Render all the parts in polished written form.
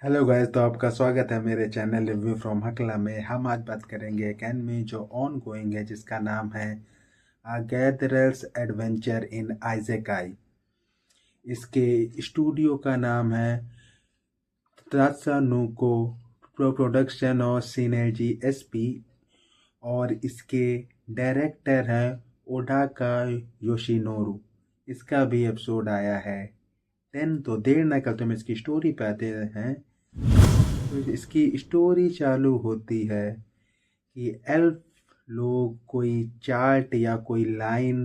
Hello guys, तो आपका स्वागत है मेरे चैनल रिव्यू फ्रॉम हकला में। हम आज बात करेंगे एक एनिमे जो ऑन गोइंग है, जिसका नाम है अ गैदरर्स एडवेंचर इन आइज़ेकाई। इसके स्टूडियो का नाम है तात्सुनको प्रोडक्शन और सिनर्जी एसपी, और इसके डायरेक्टर हैं ओडाका योशिनोरू। इसका भी एपिसोड आया है 10। तो देर न करते हम इसकी स्टोरी पे आते हैं। तो इसकी स्टोरी चालू होती है कि एल्फ लोग कोई चार्ट या कोई लाइन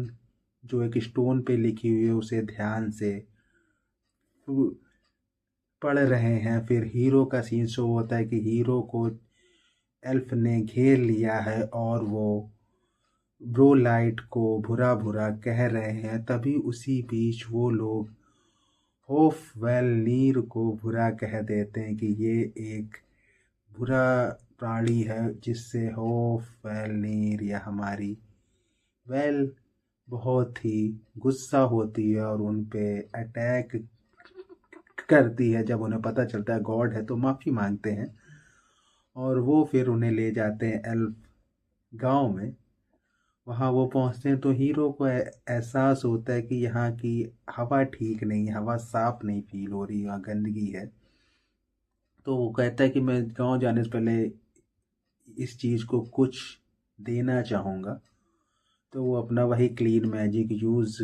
जो एक स्टोन पे लिखी हुई है उसे ध्यान से पढ़ रहे हैं। फिर हीरो का सीन शो होता है कि हीरो को एल्फ ने घेर लिया है और वो ब्रोलाइट को बुरा बुरा कह रहे हैं। तभी उसी बीच वो लोग होफवेलनीर को बुरा कह देते हैं कि ये एक बुरा प्राणी है, जिससे होफवेलनीर या हमारी वेल बहुत ही गुस्सा होती है और उन पे अटैक करती है। जब उन्हें पता चलता है गॉड है तो माफ़ी मांगते हैं, और वो फिर उन्हें ले जाते हैं एल्फ गांव में। वहाँ वो पहुँचते हैं तो हीरो को एहसास होता है कि यहाँ की हवा ठीक नहीं है, हवा साफ नहीं फील हो रही, वहाँ गंदगी है। तो वो कहता है कि मैं गांव जाने से पहले इस चीज़ को कुछ देना चाहूँगा। तो वो अपना वही क्लीन मैजिक यूज़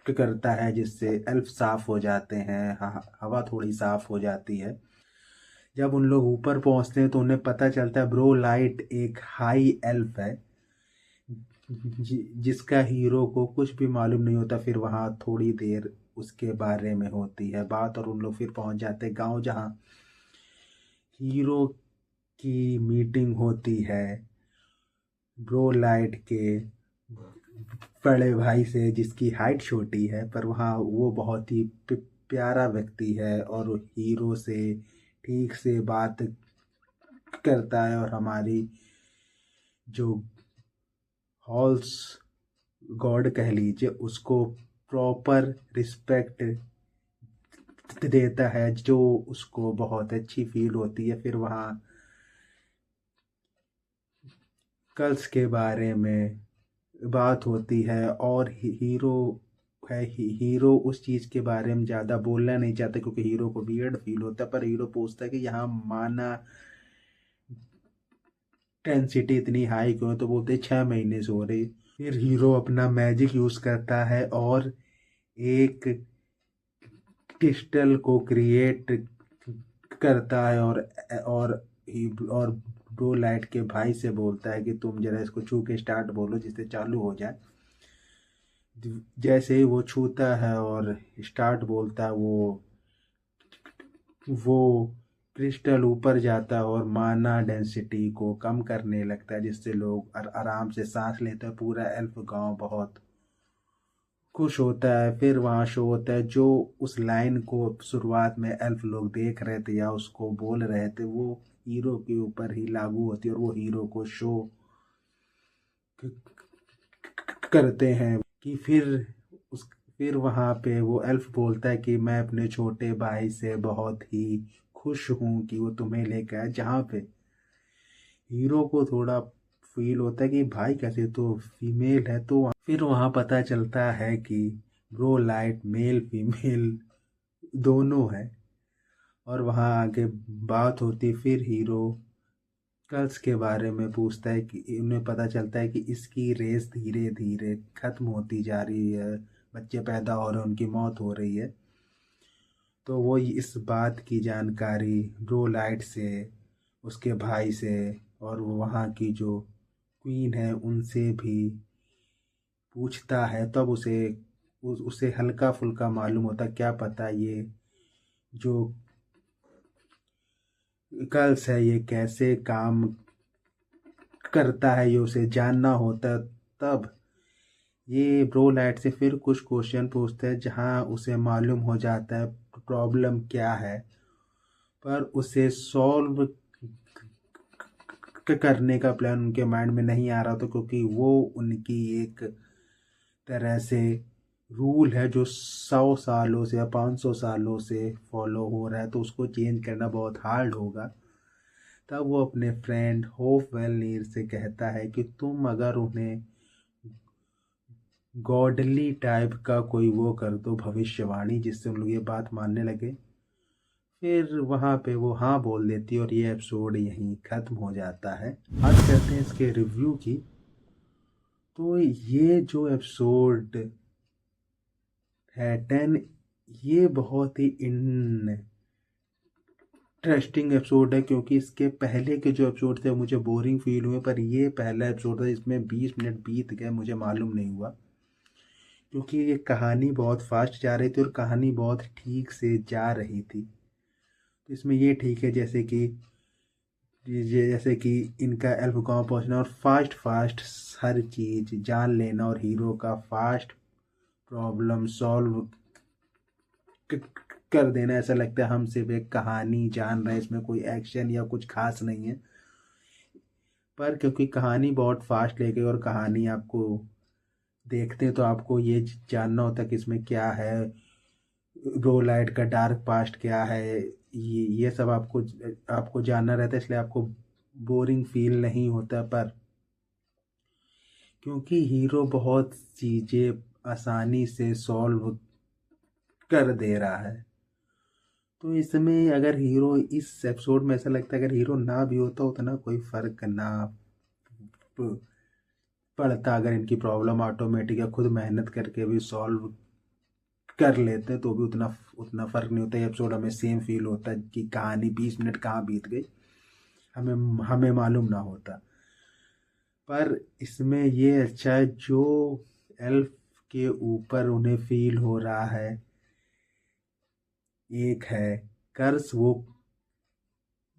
करता है, जिससे एल्फ साफ हो जाते हैं, हवा थोड़ी साफ हो जाती है। जब उन लोग ऊपर पहुंचते हैं तो उन्हें पता चलता है ब्रो लाइट एक हाई एल्फ है, जिसका हीरो को कुछ भी मालूम नहीं होता। फिर वहाँ थोड़ी देर उसके बारे में होती है बात, और उन लोग फिर पहुंच जाते हैं गांव, जहाँ हीरो की मीटिंग होती है ब्रो लाइट के बड़े भाई से, जिसकी हाइट छोटी है, पर वहाँ वो बहुत ही प्यारा व्यक्ति है और हीरो से ठीक से बात करता है। और हमारी जो हॉल्स गॉड कह लीजिए, उसको प्रॉपर रिस्पेक्ट देता है, जो उसको बहुत अच्छी फील होती है। फिर वहाँ कर्ल्स के बारे में बात होती है, और हीरो है हीरो उस चीज़ के बारे में ज़्यादा बोलना नहीं चाहता, क्योंकि हीरो को वियर्ड फील होता है। पर हीरो पूछता है कि यहाँ माना डेंसिटी इतनी हाई क्यों है? तो बोलते 6 महीने से हो रही। फिर हीरो अपना मैजिक यूज़ करता है और एक क्रिस्टल को क्रिएट करता है, और और ब्रो लाइट के भाई से बोलता है कि तुम जरा इसको छू के स्टार्ट बोलो, जिससे चालू हो जाए। जैसे ही वो छूता है और स्टार्ट बोलता है, वो क्रिस्टल ऊपर जाता है और माना डेंसिटी को कम करने लगता है, जिससे लोग आराम से सांस लेते हैं। पूरा एल्फ गांव बहुत खुश होता है। फिर वहाँ शो होता है, जो उस लाइन को शुरुआत में एल्फ लोग देख रहे थे या उसको बोल रहे थे, वो हीरो के ऊपर ही लागू होती है, और वो हीरो को शो करते हैं कि उस फिर वहाँ पे वो एल्फ बोलता है कि मैं अपने छोटे भाई से बहुत ही खुश हूँ कि वो तुम्हें लेकर आया। जहाँ पे हीरो को थोड़ा फील होता है कि भाई कैसे, तो फीमेल है। तो फिर वहाँ पता चलता है कि ब्रो लाइट मेल फीमेल दोनों है, और वहाँ आगे बात होती। फिर हीरो कर्ल्स के बारे में पूछता है कि उन्हें पता चलता है कि इसकी रेस धीरे धीरे खत्म होती जा रही है, बच्चे पैदा हो रहे हैं, उनकी मौत हो रही है। तो वो इस बात की जानकारी ब्रो लाइट से, उसके भाई से, और वो वहाँ की जो क्वीन है उनसे भी पूछता है। तब उसे हल्का फुल्का मालूम होता, क्या पता ये जो कर्ल्स है ये कैसे काम करता है, ये उसे जानना होता। तब ये ब्रो लाइट से फिर कुछ क्वेश्चन पूछते हैं, जहाँ उसे मालूम हो जाता है प्रॉब्लम क्या है। पर उसे सॉल्व करने का प्लान उनके माइंड में नहीं आ रहा था, क्योंकि वो उनकी एक तरह से रूल है जो 100 सालों से या 500 सालों से फॉलो हो रहा है, तो उसको चेंज करना बहुत हार्ड होगा। तब वो अपने फ्रेंड होपवेल से कहता है कि तुम अगर उन्हें गॉडली टाइप का कोई वो कर दो भविष्यवाणी, जिससे उन लोग ये बात मानने लगे। फिर वहाँ पे वो हाँ बोल देती है और ये एपिसोड यहीं ख़त्म हो जाता है। बात करते हैं इसके रिव्यू की। तो ये जो एपिसोड है 10, ये बहुत ही इंटरेस्टिंग एपिसोड है, क्योंकि इसके पहले के जो एपिसोड थे मुझे बोरिंग फील हुए, पर ये पहला एपिसोड था जिसमें 20 मिनट बीत गए मुझे मालूम नहीं हुआ। क्योंकि ये कहानी बहुत फास्ट जा रही थी और कहानी बहुत ठीक से जा रही थी। तो इसमें ये ठीक है, जैसे कि इनका एल्फ गाँव पहुँचना और फास्ट फास्ट हर चीज़ जान लेना और हीरो का फास्ट प्रॉब्लम सॉल्व कर देना। ऐसा लगता है हम सिर्फ एक कहानी जान रहे हैं, इसमें कोई एक्शन या कुछ खास नहीं है। पर क्योंकि कहानी बहुत फास्ट ले गई और कहानी आपको देखते हैं तो आपको ये जानना होता है कि इसमें क्या है, रोलाइट का डार्क पास्ट क्या है, ये सब आपको आपको जानना रहता है, इसलिए आपको बोरिंग फील नहीं होता। पर क्योंकि हीरो बहुत चीज़ें आसानी से सॉल्व कर दे रहा है, तो इसमें अगर हीरो इस एपिसोड में ऐसा लगता है अगर हीरो ना भी होता उतना कोई फर्क ना प- पड़ता। अगर इनकी प्रॉब्लम ऑटोमेटिक या खुद मेहनत करके भी सॉल्व कर लेते तो भी उतना उतना फर्क नहीं होता। ये एपिसोड हमें सेम फील होता है कि कहानी 20 मिनट कहाँ बीत गई हमें हमें मालूम ना होता। पर इसमें ये अच्छा है जो एल्फ के ऊपर उन्हें फील हो रहा है, एक है कर्स। वो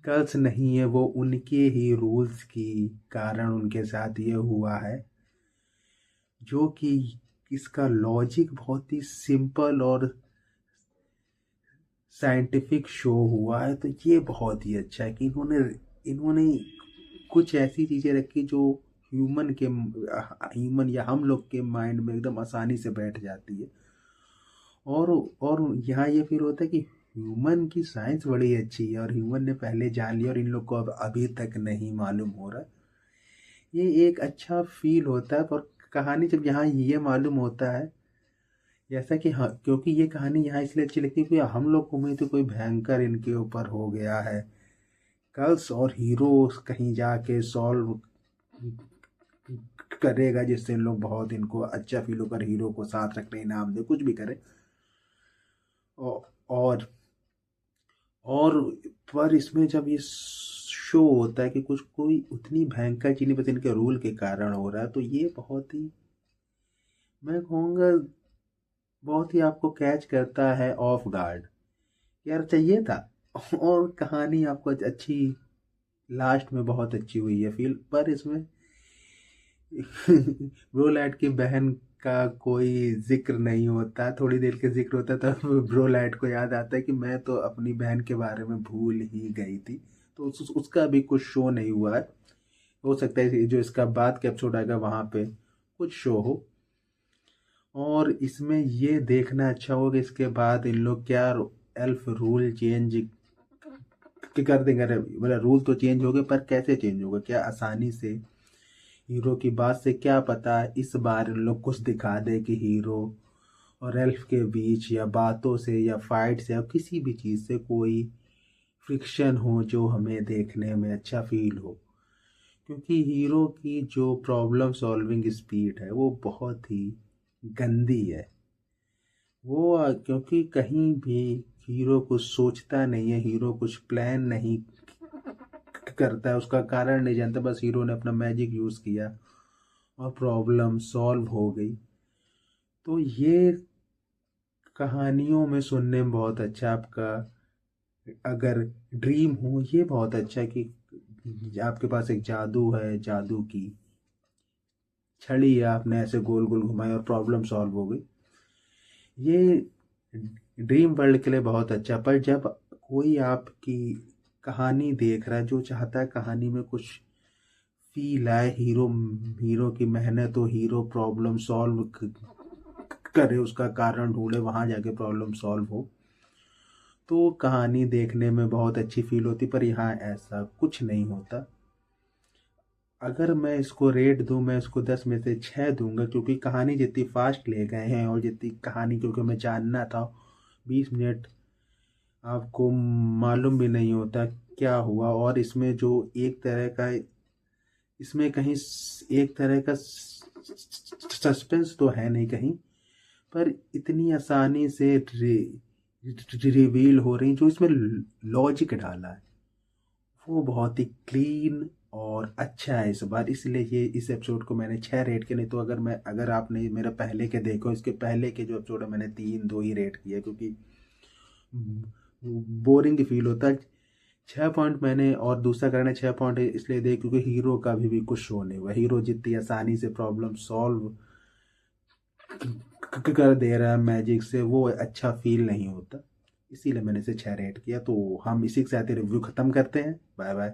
कर्स नहीं है, वो उनके ही रूल्स की कारण उनके साथ ये हुआ है। जो कि इसका लॉजिक बहुत ही सिंपल और साइंटिफिक शो हुआ है। तो ये बहुत ही अच्छा है कि इन्होंने इन्होंने कुछ ऐसी चीज़ें रखी जो ह्यूमन या हम लोग के माइंड में एकदम आसानी से बैठ जाती है। और और यहाँ ये फील होता है कि ह्यूमन की साइंस बड़ी अच्छी है और ह्यूमन ने पहले जान लिया और इन लोग को अब अभी तक नहीं मालूम हो रहा। ये एक अच्छा फील होता है। पर कहानी जब यहाँ ये मालूम होता है, जैसा कि हाँ, क्योंकि ये कहानी यहाँ इसलिए अच्छी लगती है क्योंकि हम लोग को उम्मीद थी कोई भयंकर इनके ऊपर हो गया है कर्स और हीरो कहीं जाके सॉल्व करेगा, जिससे इन लोग बहुत इनको अच्छा फील होकर हीरो को साथ रखने इनाम दे कुछ भी करे। और और पर इसमें जब ये शो होता है कि कुछ कोई उतनी भयंकर चीज़ नहीं, बस इनके रूल के कारण हो रहा है, तो ये बहुत ही, मैं कहूँगा, बहुत ही आपको कैच करता है ऑफ गार्ड। यार चाहिए था। और कहानी आपको अच्छी लास्ट में बहुत अच्छी हुई है फील। पर इसमें ब्रोलैट की बहन का कोई जिक्र नहीं होता। थोड़ी देर के जिक्र होता है तब ब्रोलैट को याद आता है कि मैं तो अपनी बहन के बारे में भूल ही गई थी। तो उसका भी कुछ शो नहीं हुआ है। हो सकता है जो इसका बाद का एपिसोड आएगा वहाँ पे कुछ शो हो। और इसमें ये देखना अच्छा होगा इसके बाद इन लोग क्या एल्फ रूल चेंज कर देंगे। मतलब रूल तो चेंज हो गए पर कैसे चेंज होगा, क्या आसानी से हीरो की बात से क्या पता इस बार इन लोग कुछ दिखा दे कि हीरो और एल्फ के बीच या बातों से या फाइट से या किसी भी चीज़ से कोई फ्रिक्शन हो जो हमें देखने में अच्छा फील हो। क्योंकि हीरो की जो प्रॉब्लम सॉल्विंग स्पीड है वो बहुत ही गंदी है। वो क्योंकि कहीं भी हीरो कुछ सोचता नहीं है, हीरो कुछ प्लान नहीं करता है, उसका कारण नहीं जानता, बस हीरो ने अपना मैजिक यूज़ किया और प्रॉब्लम सॉल्व हो गई। तो ये कहानियों में सुनने में बहुत अच्छा। आपका अगर ड्रीम हो ये बहुत अच्छा है कि आपके पास एक जादू है, जादू की छड़ी है, आपने ऐसे गोल गोल घुमाई और प्रॉब्लम सॉल्व हो गई। ये ड्रीम वर्ल्ड के लिए बहुत अच्छा। पर जब कोई आपकी कहानी देख रहा है जो चाहता है कहानी में कुछ फील आए, हीरो हीरो की मेहनत हो, हीरो प्रॉब्लम सॉल्व करे, उसका कारण ढूंढे, वहाँ जाके प्रॉब्लम सॉल्व हो। तो कहानी देखने में बहुत अच्छी फील होती, पर यहाँ ऐसा कुछ नहीं होता। अगर मैं इसको रेट दूं, मैं इसको 10 में से 6 दूंगा, क्योंकि कहानी जितनी फास्ट ले गए हैं और जितनी कहानी, क्योंकि मैं जानना था 20 मिनट आपको मालूम भी नहीं होता क्या हुआ। और इसमें जो एक तरह का, इसमें कहीं एक तरह का सस्पेंस तो है नहीं कहीं, पर इतनी आसानी से रिवील हो रही, जो इसमें लॉजिक डाला है वो बहुत ही क्लीन और अच्छा है इस बार। इसलिए ये इस एपिसोड को मैंने 6 रेट किया। नहीं तो अगर आपने मेरे पहले के देखो, इसके पहले के जो एपिसोड है मैंने 3-2 ही रेट किया, क्योंकि बोरिंग फील होता है। 6 पॉइंट मैंने, और दूसरा कारण 6 पॉइंट इसलिए दे क्योंकि हीरो का भी कुछ शो नहीं हुआ। हीरो जितनी आसानी से प्रॉब्लम सॉल्व कर दे रहा है मैजिक से, वो अच्छा फील नहीं होता। इसीलिए मैंने इसे 6 रेट किया। तो हम इसी के साथ रिव्यू ख़त्म करते हैं। Bye bye.